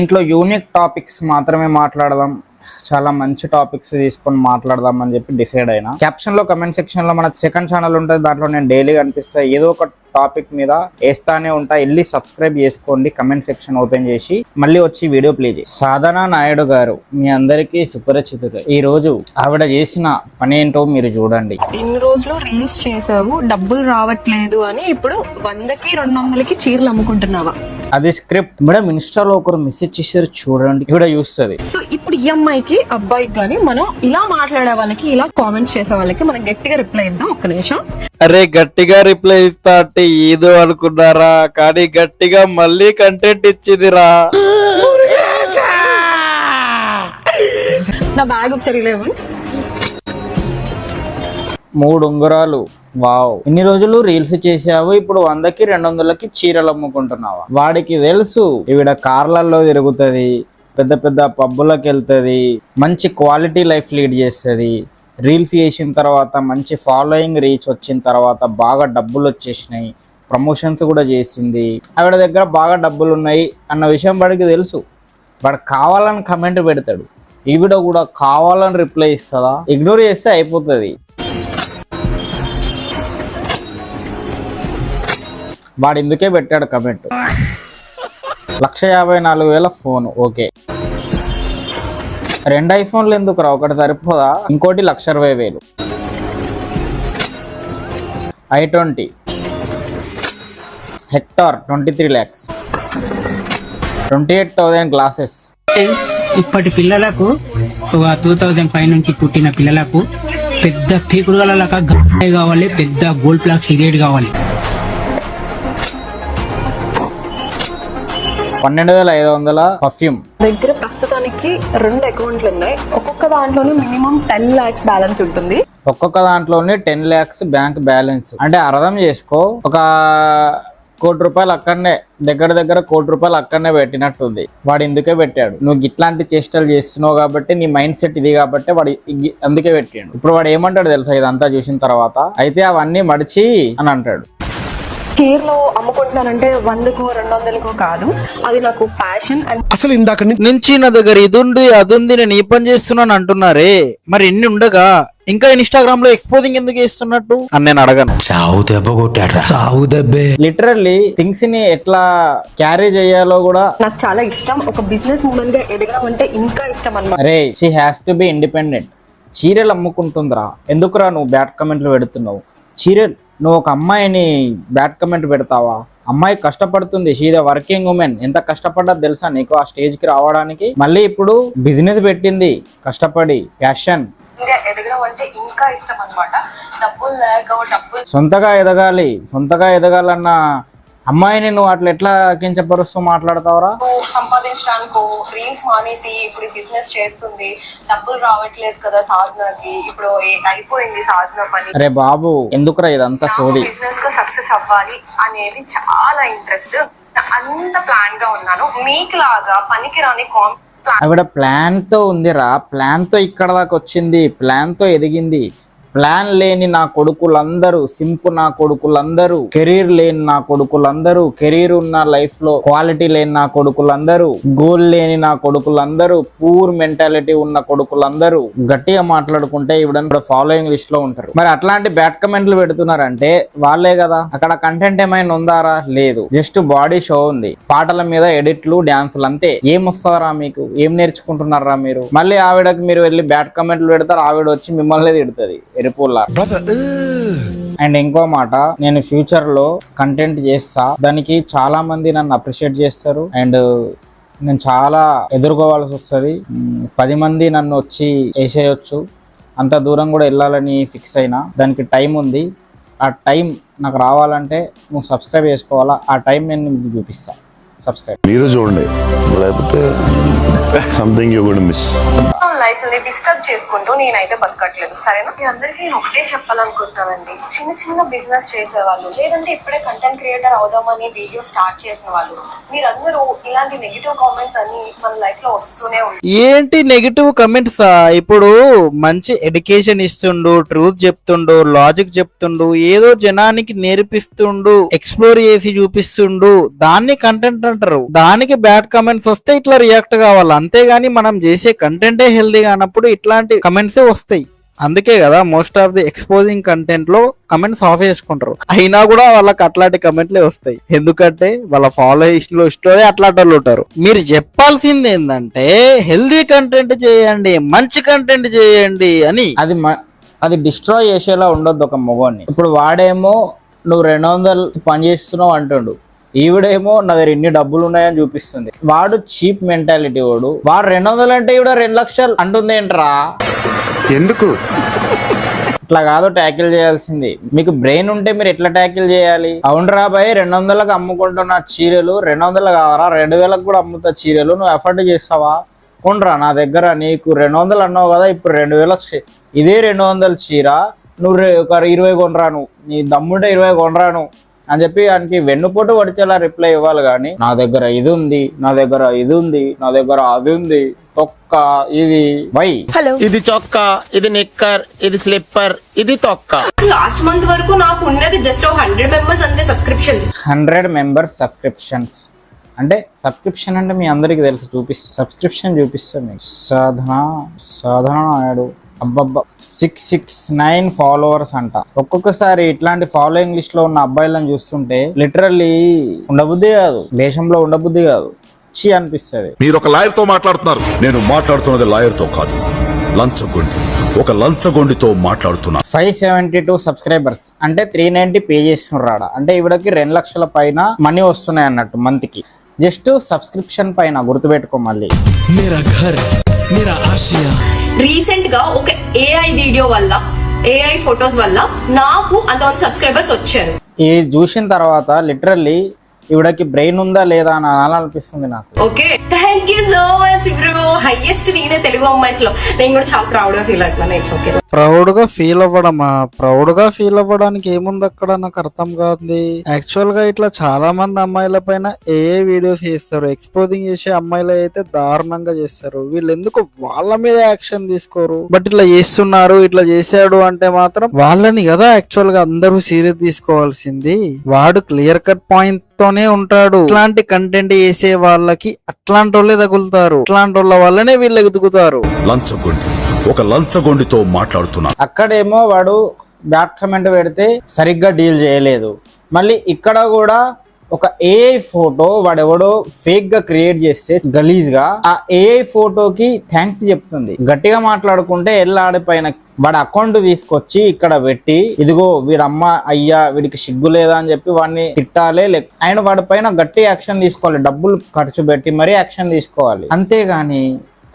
ఇంట్లో unique topics మాత్రమే మాట్లాడదాం, చాలా మంచి టాపిక్స్ తీసుకొని మాట్లాడదాం అని చెప్పి డిసైడ్ అయినా. క్యాప్షన్ లో కమెంట్ సెక్షన్ లో మనకు సెకండ్ ఛానల్ ఉంటుంది, దాంట్లో నేను డైలీ కనిపిస్తా, ఏదో ఒక టాపిక్ మీద వేస్తానే ఉంటా. వెళ్ళి సబ్స్క్రైబ్ చేసుకోండి, కమెంట్ సెక్షన్ ఓపెన్ చేసి మళ్ళీ వచ్చి వీడియో ప్లే చేసి. సాధన నాయుడు గారు మీ అందరికీ సుపరిచితులు. ఈ రోజు ఆవిడ చేసిన పని ఏంటో మీరు చూడండి. ఇన్ని రోజులు రీల్స్ చేసావు, డబ్బులు రావట్లేదు అని ఇప్పుడు 100కి 200కి చీరలు అమ్ముకుంటున్నావా? అది స్క్రిప్ట్. మేడం ఇన్స్టాలో ఒకరు మెసేజ్ చేశారు చూడండి, ఇవిడ చూస్తుంది. సో ఇప్పుడు ఈ అమ్మాయికి అబ్బాయికి కానీ మనం ఇలా మాట్లాడే వాళ్ళకి, ఇలా కామెంట్స్ చేసే వాళ్ళకి మనం గట్టిగా రిప్లై ఇద్దాం. ఒక్క నిమిషం. అరే గట్టిగా రిప్లై ఇస్తా అంటే ఏదో అనుకున్నారా, కానీ గట్టిగా మళ్ళీ కంటెంట్ ఇచ్చిందిరా. నా బ్యాగ్ ఒకసారి లేవు. 3 ఉంగరాలు. వావ్, ఇన్ని రోజులు రీల్స్ చేసావు, ఇప్పుడు 100కి 200కి చీరలు అమ్ముకుంటున్నావా? వాడికి తెలుసు ఈవిడ కార్లలో తిరుగుతుంది, పెద్ద పెద్ద పబ్బులకు వెళ్తుంది, మంచి క్వాలిటీ లైఫ్ లీడ్ చేస్తుంది. రీల్స్ చేసిన తర్వాత మంచి ఫాలోయింగ్ రీచ్ వచ్చిన తర్వాత బాగా డబ్బులు వచ్చేసినాయి, ప్రమోషన్స్ కూడా చేసింది. ఆవిడ దగ్గర బాగా డబ్బులు ఉన్నాయి అన్న విషయం వాడికి తెలుసు. వాడు కావాలని కమెంట్ పెడతాడు, ఈవిడ కూడా కావాలని రిప్లై ఇస్తుందా? ఇగ్నోర్ చేస్తే అయిపోతుంది. వాడు ఇందుకే పెట్టాడు కమెంట్. 1,54,000 ఫోన్. ఓకే, 2 ఐఫోన్లు ఎందుకు రా, ఒకటి సరిపోదా? ఇంకోటి 1,20,000. i20 hectare 23 lakhs. 28,000 గ్లాసెస్. ఇప్పటి పిల్లలకు ఒక 2005 నుంచి పుట్టిన పిల్లలకు పెద్ద పీకుడుగల గడ్డ కావాలి, పెద్ద గోల్డ్ ప్లాక్ సిగరెట్ కావాలి. 12,500 పర్ఫ్యూమ్. దగ్గర ప్రస్తుతానికి 2 అకౌంట్లు ఉన్నాయి. ఒక్కొక్క దాంట్లోనే మినిమం 10 lakhs బ్యాలెన్స్ ఉంటుంది. ఒక్కొక్క దాంట్లోనే 10 lakhs బ్యాంక్ బ్యాలెన్స్. అంటే అర్థం చేసుకో, ఒక 1 కోటి రూపాయలు అక్కడనే, దగ్గర దగ్గర 1 కోటి రూపాయలు అక్కడనే పెట్టినట్టుంది. వాడు ఇందుకే పెట్టాడు, నువ్వు ఇట్లాంటి చేష్టలు చేస్తున్నావు కాబట్టి, నీ మైండ్ సెట్ ఇది కాబట్టి వాడు అందుకే పెట్టాడు. ఇప్పుడు వాడు ఏమంటాడు తెలుసా ఇదంతా చూసిన తర్వాత? అయితే అవన్నీ మడిచి అని అంటాడు. చీరలు అమ్ముకుంటున్నానంటే 100కో 200కో కాదు, అది నాకు ప్యాషన్. అండ్ అసలు ఇందాక నుంచి నా దగ్గర ఇది ఉంది అది ఉంది, నేను ఈ పని చేస్తున్నాను అంటున్నారే, మరి ఎన్ని ఉండగా ఇంకా ఇన్స్టాగ్రామ్ లో ఎక్స్పోజింగ్ ఎందుకు చేస్తున్నట్టు అని నేను అడగను. సావు దెబ్బ కొట్టాడు, సావు దెబ్బే. లిటరల్లీ థింగ్స్ ని ఎట్లా క్యారీ చేయాలో కూడా నాకు చాలా ఇష్టం. ఒక బిజినెస్ ఉమెన్ గా ఎదగడం అంటే ఇంకా ఇష్టం అన్నమాట. అరే, she has to be independent. చీరలు అమ్ముకుంటుందిరా, ఎందుకురా నువ్వు బ్యాడ్ కమెంట్లు పెడుతున్నావు? చీరలు, నువ్వు ఒక అమ్మాయిని బ్యాడ్ కమెంట్ పెడతావా? అమ్మాయి కష్టపడుతుంది, షీ ద వర్కింగ్ ఉమెన్. ఎంత కష్టపడ్డా తెలుసా నీకు ఆ స్టేజ్ కి రావడానికి? మళ్ళీ ఇప్పుడు బిజినెస్ పెట్టింది కష్టపడి, ప్యాషన్. ఎదగడం అంటే ఇంకా ఇష్టం అన్నమాట. డబ్బులు లేక సొంతగా ఎదగాలన్న అమ్మాయిని నువ్వు అట్లా ఎట్లా కించపరుస్తూ మాట్లాడతావురా? సంపాదించడానికి రీల్స్ మానేసి ఇప్పుడు బిజినెస్ చేస్తుంది. డబ్బులు రావట్లేదు కదా సాధనకి, ఇప్పుడు అయిపోయింది సాధన పని. అరే బాబు, ఎందుకురా ఇదంతా సోది? బిజినెస్ లో సక్సెస్ అవ్వాలి అనేది చాలా ఇంట్రెస్ట్. అంత ప్లాన్ గా ఉన్నాను. మీకు లాగా పనికి రాని ఆవిడ ప్లాన్ తో ఉందిరా, ప్లాన్ తో ఇక్కడ దాకా వచ్చింది, ప్లాన్ తో ఎదిగింది. ప్లాన్ లేని నా కొడుకులందరూ, సింపు నా కొడుకులందరూ, కెరీర్ లేని నా కొడుకులందరూ, కెరీర్ ఉన్న లైఫ్ లో క్వాలిటీ లేని నా కొడుకులందరూ, గోల్ లేని నా కొడుకులందరూ, పూర్ మెంటాలిటీ ఉన్న కొడుకులందరూ గట్టిగా మాట్లాడుకుంటే ఈవిడ ఫాలోయింగ్ లిస్ట్ లో ఉంటారు. మరి అట్లాంటి బ్యాడ్ కమెంట్లు పెడుతున్నారంటే వాళ్ళే కదా. అక్కడ కంటెంట్ ఏమైనా ఉందారా? లేదు, జస్ట్ బాడీ షో ఉంది, పాటల మీద ఎడిట్లు, డాన్సులు, అంతే. ఏం వస్తారా మీకు? ఏం నేర్చుకుంటున్నారా మీరు? మళ్ళీ ఆవిడకి మీరు వెళ్ళి బ్యాడ్ కమెంట్లు పెడతారు, ఆవిడ వచ్చి మిమ్మల్ని తిడుతుంది. అండ్ ఇంకో మాట, నేను ఫ్యూచర్ లో కంటెంట్ చేస్తా, దానికి చాలా మంది నన్ను అప్రిషియేట్ చేస్తారు అండ్ నేను చాలా ఎదుర్కోవాల్సి వస్తుంది. 10 మంది నన్ను వచ్చి వేసేయచ్చు, అంత దూరం కూడా వెళ్ళాలని ఫిక్స్ అయినా. దానికి టైం ఉంది. ఆ టైం నాకు రావాలంటే నువ్వు సబ్స్క్రైబ్ చేసుకోవాలా. ఆ టైం నేను మీకు చూపిస్తా. సబ్స్క్రైబ్ మీరు చూడండి, లేకపోతే something you good miss. Life ని డిస్టర్బ్ చేసుకుంటూ నేనైతే బతకట్లేదు, సరేనా? మీ అందరికీ నేను ఒకటే చెప్పాలనుకుంటున్నానండి. చిన్న చిన్న బిజినెస్ చేసేవాళ్ళు, లేదంటే ఇప్పుడే కంటెంట్ క్రియేటర్ అవుదామని వీడియో స్టార్ట్ చేసిన వాళ్ళు, మీరందరూ ఇలాంటి నెగిటివ్ కామెంట్స్ అన్ని మన లైఫ్ లో వస్తూనే ఉంటాయి. ఏంటి నెగిటివ్ కమెంట్స్? ఇప్పుడు మంచి ఎడ్యుకేషన్ ఇస్తుండు, ట్రూత్ చెప్తుండు, లాజిక్ చెప్తుండు, ఏదో జనానికి నేర్పిస్తుండు, ఎక్స్ప్లోర్ చేసి చూపిస్తుండు, దాన్ని కంటెంట్ అంటారు. దానికి బ్యాడ్ కమెంట్ కమెంట్స్ వస్తే ఇట్లా రియాక్ట్ కావాలి, అంతేగాని మనం చేసే కంటెంటే హెల్దీ కానప్పుడు ఇట్లాంటి కమెంట్సే వస్తాయి. అందుకే కదా most of the exposing content లో కమెంట్స్ ఆఫ్ చేసుకుంటారు, అయినా కూడా వాళ్ళకి అట్లాంటి కమెంట్లే వస్తాయి. ఎందుకంటే వాళ్ళ ఫాలోవర్స్లోనే అట్లాంటి వాళ్ళు ఉంటారు. మీరు చెప్పాల్సింది ఏంటంటే హెల్దీ కంటెంట్ చేయండి, మంచి కంటెంట్ చేయండి అని. అది డిస్ట్రాయ్ చేసేలా ఉండొద్దు ఒక మొగోని. ఇప్పుడు వాడేమో నువ్వు 200 పని చేస్తున్నావు అంటుండు, ఈవిడేమో నా దగ్గర ఇన్ని డబ్బులు ఉన్నాయని చూపిస్తుంది. వాడు చీప్ మెంటాలిటీ. వాడు 200 అంటే ఈవిడ 2 లక్షలు అంటుంది ఏంట్రా? ఎందుకు ఇట్లా కాదు ట్యాకిల్ చేయాల్సింది. మీకు బ్రెయిన్ ఉంటే మీరు ఎట్లా ట్యాకిల్ చేయాలి? అవునరా బాయ్, 200లకు అమ్ముకుంటున్న చీరలు 200 కావరా, 2000లకు కూడా అమ్ముతా చీరలు, నువ్వు ఎఫర్ట్ చేస్తావా? కొనరా నా దగ్గర. నీకు 200 అన్నావు కదా, ఇప్పుడు 2000 ఇదే 200 చీర నువ్వు ఒక 20 కొనరా, నువ్వు నీ దమ్ముంటే 20 కొనరాను అని చెప్పి ఆయనకి వెన్నుపోటు పడిచేలా రిప్లై ఇవ్వాలి. కానీ నా దగ్గర ఇది ఉంది, నా దగ్గర ఇది ఉంది, నా దగ్గర అది ఉంది, తొక్క ఇది వై, ఇది చొక్కా, ఇది నిక్కర్, ఇది స్లిప్పర్, ఇది తొక్క. లాస్ట్ మంత్ వరకు నాకు ఉన్నది జస్ట్ 100 మెంబర్స్ అంతే సబ్స్క్రిప్షన్స్. 100 మెంబర్స్ సబ్స్క్రిప్షన్స్ అంటే సబ్స్క్రిప్షన్ అంటే మీ అందరికి తెలుసు. సబ్స్క్రిప్షన్ చూపిస్తాను మీకు. సాధన నాయుడు అబ్బబ్బా 669 ఫాలోవర్స్ అంట. ఒక్కొక్కసారి ఇట్లాంటి ఫాలోయింగ్ లిస్ట్ లో ఉన్న అబ్బాయిలను చూస్తుంటే లిటరల్లీ ఉండబుద్ధి కాదు, దేశంలో ఉండబుద్ధి కాదు, చీ అనిపిస్తుంది. మీరు ఒక లాయర్ తో మాట్లాడుతున్నారు, నేను మాట్లాడుతున్నది లాయర్ తో కాదు, లంచగొండి. ఒక లంచగొండితో మాట్లాడుతున్నా. 572 సబ్స్క్రైబర్స్ అంటే 390 పే చేస్తున్నాడు. అంటే ఇవిడకి 2 లక్షల పైన మనీ వస్తున్నాయి అన్నట్టు మంత్ కి, జస్ట్ సబ్స్క్రిప్షన్ పైన. గుర్తుపెట్టుకో మళ్ళీ. రీసెంట్ గా ఒక ఏఐ వీడియో వల్ల, ఏఐ ఫొటోస్ వల్ల నాకు అంతమంది సబ్స్క్రైబర్స్ వచ్చారు. ఇది చూసిన తర్వాత లిటరల్లీ ఇవిడకి బ్రెయిన్ ఉందా లేదా అని అనాలనిపిస్తుంది నాకు. Okay, thank you so much bro. Highest నేనే తెలుగు అమ్మాయిలో. నేను కూడా చాలా ప్రౌడ్ గా ఫీల్ అవుతున్నాను. It's okay. ప్రౌడ్ గా ఫీల్ అవ్వడమా? ప్రౌడ్ గా ఫీల్ అవ్వడానికి ఏముంది అక్కడ? నాకు అర్థం కాదు. యాక్చువల్ గా ఇట్లా చాలా మంది అమ్మాయిల పైన ఏ వీడియోస్ చేస్తారు, ఎక్స్పోజింగ్ చేసే అమ్మాయిలు అయితే దారుణంగా చేస్తారు. వీళ్ళు ఎందుకు వాళ్ళ మీద యాక్షన్ తీసుకోరు? బట్ ఇట్లా చేస్తున్నారు, ఇట్లా చేశాడు అంటే మాత్రం వాళ్ళని కదా యాక్చువల్ గా అందరూ సీరియస్ తీసుకోవాల్సింది. వాడు క్లియర్ కట్ పాయింట్ తోనే ఉంటాడు. ఇట్లాంటి కంటెంట్ చేసే వాళ్ళకి అట్లాంటి వాళ్ళే తగులుతారు, అట్లాంటి వాళ్ళ వల్లనే వీళ్ళు ఎదుగుతారు. లంచగొండి, ఒక లంచగొండితో మాట్లాడుతున్నా. అక్కడేమో వాడు బ్యాడ్ కమెంట్ పెడితే సరిగ్గా డీల్ చేయలేదు. మళ్ళీ ఇక్కడ కూడా ఒక ఏఐ ఫోటో వాడెవడో ఫేక్ గా క్రియేట్ చేస్తే గలీజ్ గా ఆ ఏఐ ఫోటోకి థ్యాంక్స్ చెప్తుంది. గట్టిగా మాట్లాడుకుంటే ఎల్లాడిపైన వాడి అకౌంట్ తీసుకొచ్చి ఇక్కడ పెట్టి, ఇదిగో వీడమ్మ అయ్యా వీడికి సిగ్గు లేదా అని చెప్పి వాడిని తిట్టాలే. ఆయన వాడి పైన గట్టి యాక్షన్ తీసుకోవాలి, డబ్బులు ఖర్చు పెట్టి మరీ యాక్షన్ తీసుకోవాలి. అంతేగాని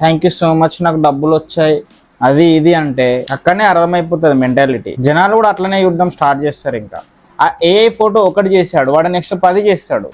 థ్యాంక్ యూ సో మచ్ నాకు డబ్బులు వచ్చాయి అది ఇది అంటే అక్కడనే అర్థమైపోతుంది మెంటాలిటీ. జనాలు కూడా అట్లనే చూడడం స్టార్ట్ చేస్తారు. ఇంకా ఆ ఏఐ ఫోటో ఒకటి చేశాడు, వాడు నెక్స్ట్ 10 చేస్తాడు.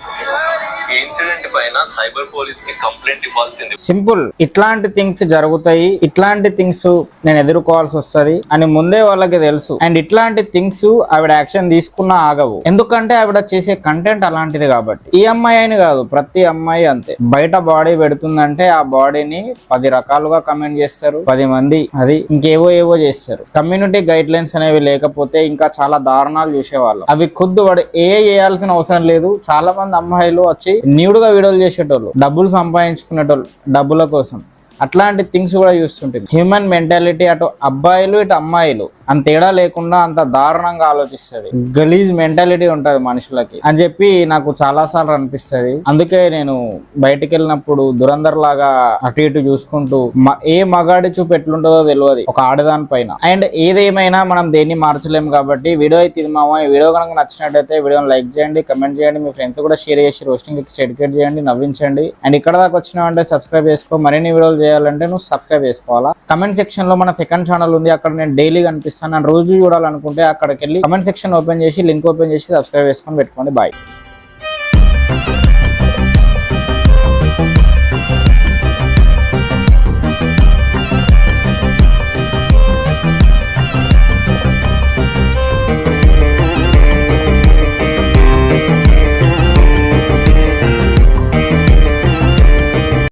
ఇన్సిడెంట్ పైన సైబర్ పోలీస్ కి కంప్లైంట్ ఇవ్వాల్సింది. సింపుల్. ఇట్లాంటి థింగ్స్ జరుగుతాయి, ఇట్లాంటి థింగ్స్ నేను ఎదుర్కోవాల్సి వస్తుంది అని ముందే వాళ్ళకి తెలుసు. అండ్ ఇట్లాంటి థింగ్స్ ఆవిడ యాక్షన్ తీసుకున్నా ఆగవు, ఎందుకంటే ఆవిడ చేసే కంటెంట్ అలాంటిది కాబట్టి. ఈ అమ్మాయి అని కాదు, ప్రతి అమ్మాయి అంతే. బయట బాడీ పెడుతుందంటే ఆ బాడీని 10 రకాలుగా కమెంట్ చేస్తారు 10 మంది, అది ఇంకేవో చేస్తారు. కమ్యూనిటీ గైడ్ లైన్స్ అనేవి లేకపోతే ఇంకా చాలా దారుణాలు చూసేవాళ్ళు. అవి ఖుద్దు వాడు చేయాల్సిన అవసరం లేదు. చాలా మంది అమ్మాయిలు వచ్చి న్యూడ్గా వీడియోలు చేసేటోళ్ళు, డబ్బులు సంపాదించుకునేటోళ్ళు డబ్బుల కోసం. అట్లాంటి థింగ్స్ కూడా చూస్తుంటుంది. హ్యూమన్ మెంటాలిటీ అటు అబ్బాయిలు ఇటు అమ్మాయిలు అంత తేడా లేకుండా అంత దారుణంగా ఆలోచిస్తుంది. గలీజ్ మెంటాలిటీ ఉంటుంది మనుషులకి అని చెప్పి నాకు చాలా సార్లు అనిపిస్తుంది. అందుకే నేను బయటికి వెళ్ళినప్పుడు దురందర్ లాగా అటు ఇటు చూసుకుంటూ ఏ మగాడి చూపు ఎట్లుంటుందో తెలియదు ఒక ఆడదాని పైన. అండ్ ఏదేమైనా మనం దేన్ని మార్చలేము కాబట్టి వీడియో అయితే ఇది మామ. ఈ వీడియో కనుక నచ్చినట్టయితే వీడియోని లైక్ చేయండి, కమెంట్ చేయండి, మీ ఫ్రెండ్స్ కూడా షేర్ చేసి రోస్టింగ్ ఎడ్యుకేట్ చేయండి, నవ్వించండి. అండ్ ఇక్కడ దాకా వచ్చినావంటే సబ్స్క్రైబ్ చేసుకో. మరిన్ని వీడియోలు చేయాలంటే నువ్వు సబ్స్క్రైబ్ చేసుకోవాలా. కమెంట్ సెక్షన్ లో మన సెకండ్ ఛానల్ ఉంది, అక్కడ నేను డైలీ కనిపిస్తాను. నేను రోజు చూడాలనుకుంటే అక్కడికి వెళ్ళి కమెంట్ సెక్షన్ ఓపెన్ చేసి లింక్ ఓపెన్ చేసి సబ్స్క్రైబ్ చేసుకొని పెట్టుకోండి. బాయ్.